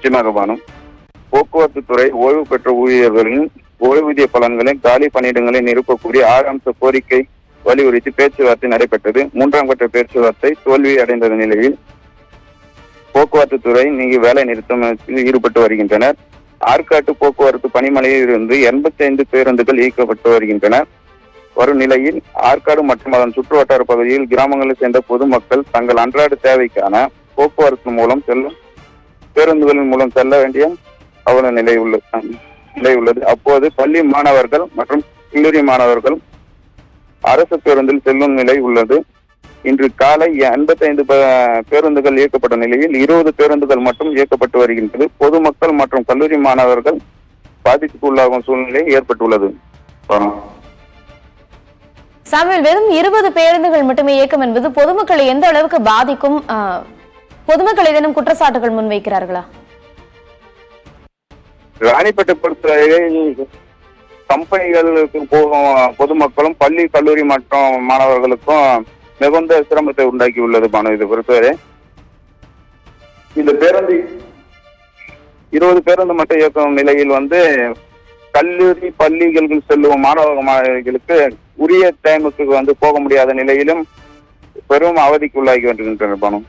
நிச்சயமாக பானு. போக்குவரத்து துறை ஓய்வு பெற்ற ஊழியர்களின் ஓய்வூதிய பலன்களை காலி பணியிடங்களை நிரப்பக்கூடிய 6 அம்ச கோரிக்கை வலியுறுத்தி பேச்சுவார்த்தை நடைபெற்றது. 3ஆம் கட்ட பேச்சுவார்த்தை தோல்வி அடைந்த நிலையில் போக்குவரத்து துறை நீங்க வேலை நிறுத்தத்தில் ஈடுபட்டு வருகின்றனர். ஆற்காட்டு போக்குவரத்து பணிமனையில் இருந்து 85 பேருந்துகள் இயக்கப்பட்டு வருகின்றன. வரும் நிலையில் ஆற்காடு மற்றும் அதன் சுற்று வட்டார பகுதியில் கிராமங்களில் சேர்ந்த பொதுமக்கள் தங்கள் அன்றாட தேவைக்கான போக்குவரத்து மூலம் செல்லும் பேருந்துகளின் மூலம் செல்ல வேண்டிய அவல நிலை உள்ளது. அப்போது பள்ளி மாணவர்கள் மற்றும் கல்லூரி மாணவர்கள் அரசு பேருந்தில் செல்லும் நிலை உள்ளது. இன்று காலை 85 பேருந்துகள் இயக்கப்பட்ட நிலையில் 20 பேருந்துகள் மட்டும் இயக்கப்பட்டு வருகின்றது. பொதுமக்கள் மற்றும் கல்லூரி மாணவர்கள் பாதிப்புக்கு உள்ளாகும் சூழ்நிலை ஏற்பட்டுள்ளது. சாமுவேல், வெறும் 20 பேருந்துகள் மட்டுமே இயக்கம் என்பது பொதுமக்களை எந்த அளவுக்கு பாதிக்கும்? பொதுமக்கள் ஏதேனும் குற்றச்சாட்டுகள் முன்வைக்கிறார்களா? ராணிப்பேட்டை பொறுத்தவரை கம்பெனிகளுக்கு போகும் பொதுமக்களும் பள்ளி கல்லூரி மற்றும் மாணவர்களுக்கும் மிகுந்த சிரமத்தை உண்டாக்கி உள்ளது. இது பொறுத்தவரை இந்த பேருந்து 20 பேருந்து மட்டும் இயக்கும் நிலையில் கல்லூரி பள்ளிகளுக்கு செல்லும் மாணவர்களுக்கு உரிய டைமுக்கு போக முடியாத நிலையிலும் பெரும் அவதிக்கு உள்ளாகி வருகின்றனர்.